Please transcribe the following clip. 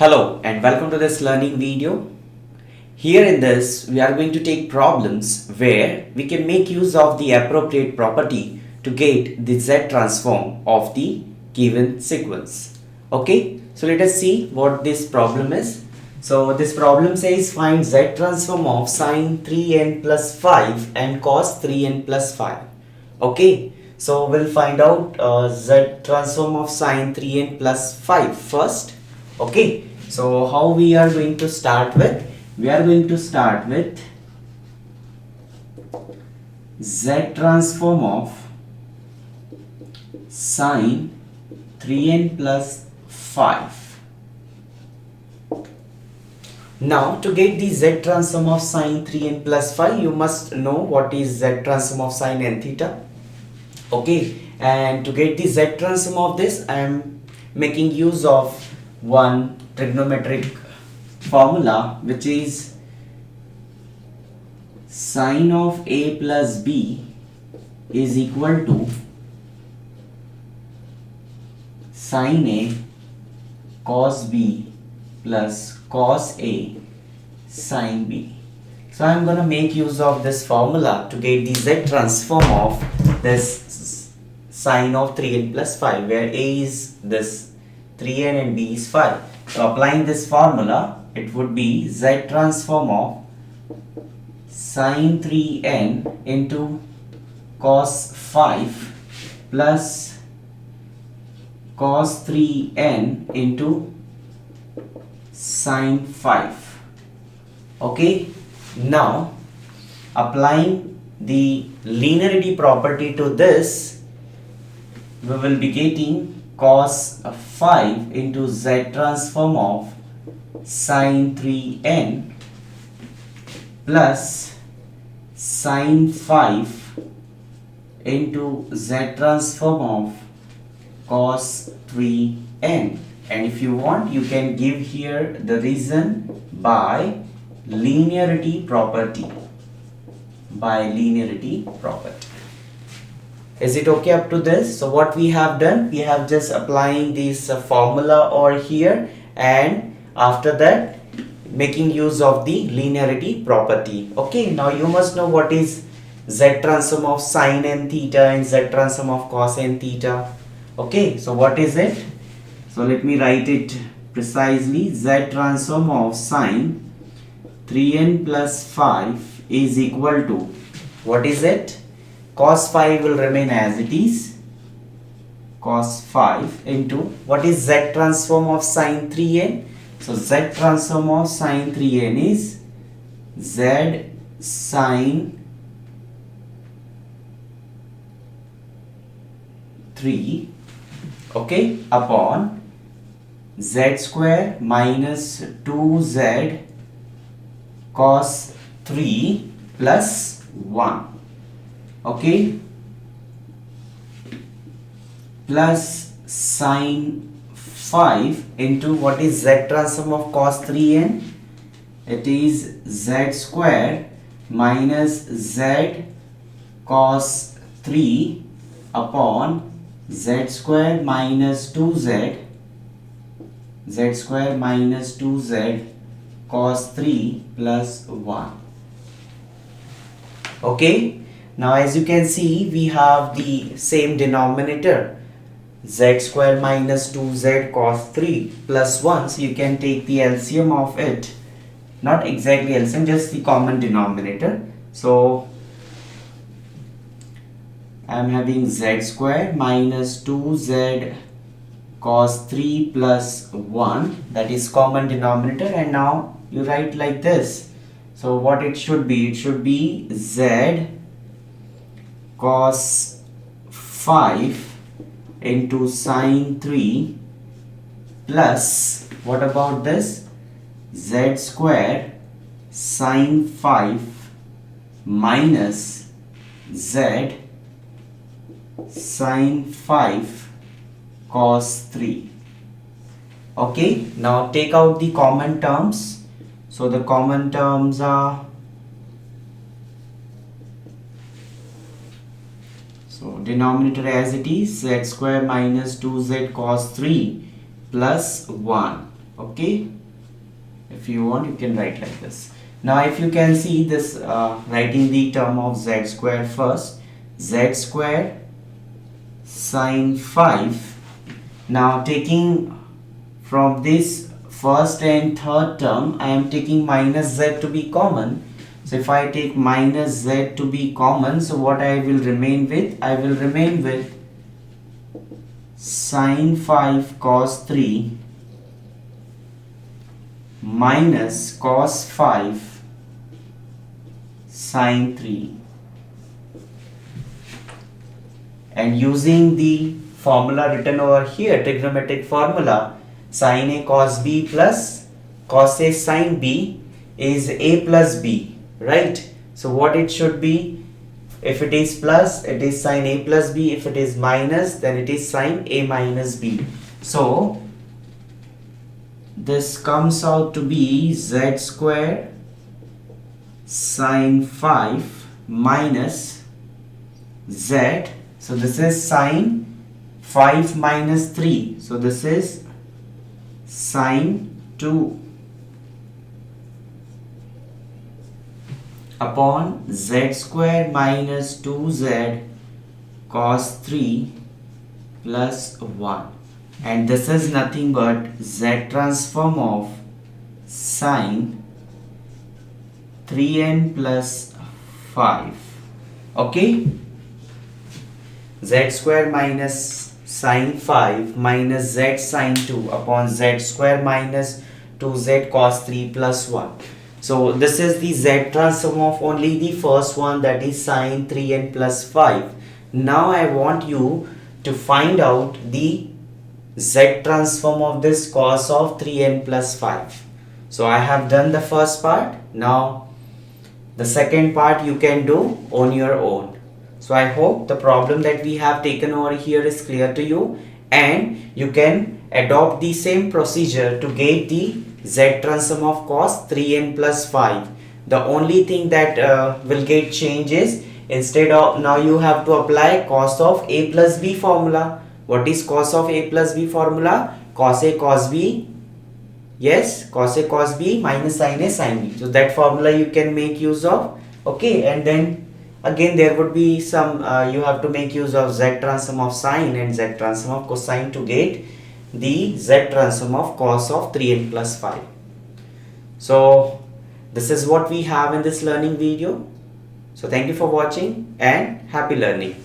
Hello and welcome to this learning video. Here in this we are going to take problems where we can make use of the appropriate property to get the Z transform of the given sequence. Okay, so let us see what this problem is. So this problem says find Z transform of sine 3n plus 5 and cos 3n plus 5. Okay, so we'll find out Z transform of sine 3n plus 5 first. Okay, so how we are going to start with? We are going to start with Z transform of sine 3n plus 5. Now to get the Z transform of sine 3n plus 5, you must know what is Z transform of sine n theta. Okay, and to get the Z transform of this, I am making use of one trigonometric formula, which is sine of a plus b is equal to sine a cos b plus cos a sine b. So I am going to make use of this formula to get the Z transform of this sine of 3n plus 5, where a is this 3n and b is 5. So applying this formula, it would be Z transform of sine 3n into cos 5 plus cos 3n into sine 5. Okay, now applying the linearity property to this, we will be getting cos 5 into Z transform of sine 3n plus sine 5 into Z transform of cos 3n. And if you want, you can give here the reason by linearity property. Is it okay up to this? So what we have done, we have just applying this formula over here, and after that making use of the linearity property. Okay, now you must know what is Z transform of sine n theta and Z transform of cos n theta. Okay, so what is it? So let me write it precisely. Z transform of sine 3n plus 5 is equal to, what is it? Cos 5 will remain as it is, cos 5 into, what is Z transform of sine 3n? So Z transform of sine 3n is Z sine 3, okay, upon Z square minus 2Z cos 3 plus 1. Okay, plus sine 5 into, what is Z transform of cos 3n? It is Z square minus Z cos 3 upon Z square minus 2Z, Z square minus 2Z cos 3 plus 1. Okay, now as you can see, we have the same denominator, Z square minus 2Z cos 3 plus 1. So you can take the LCM of it, not exactly LCM, just the common denominator. So I am having Z square minus 2Z cos 3 plus 1, that is common denominator, and now you write like this. So what it should be? It should be Z cos 5 into sine 3 plus, what about this? Z square sine 5 minus Z sine 5 cos 3. Okay, now take out the common terms. So the common terms are, so denominator as it is, Z square minus 2Z cos 3 plus 1. Okay, if you want you can write like this. Now if you can see this, writing the term of z square first, z square sine 5. Now taking from this first and third term, I am taking minus z to be common. So if I take minus z to be common, so what I will remain with? I will remain with sine 5 cos 3 minus cos 5 sine 3. And using the formula written over here, trigonometric formula, sin A cos B plus cos A sin B is A plus B, right? So what it should be? If it is plus, it is sin A plus B. If it is minus, then it is sin A minus B. So this comes out to be z square sine 5 minus z. So this is sine 5 minus 3. So this is sine 2 upon z square minus 2z cos 3 plus 1. And this is nothing but z transform of sine 3n plus 5. Okay, z square minus sine 5 minus z sine 2 upon z square minus 2z cos 3 plus 1. So this is the z transform of only the first one, that is sine 3n plus 5. Now I want you to find out the z transform of this cos of 3n plus 5. So I have done the first part. Now the second part you can do on your own. So I hope the problem that we have taken over here is clear to you, and you can adopt the same procedure to get the z transform of cos 3n plus 5. The only thing that will get changed is, instead of now you have to apply cos of A plus B formula. What is cos of A plus B formula? Cos A cos B, yes, cos A cos B minus sin A sin B. So that formula you can make use of. Okay, and then again there would be some, you have to make use of z transform of sine and z transform of cosine to get the z transform of cos of 3n plus 5. So this is what we have in this learning video. So thank you for watching and happy learning.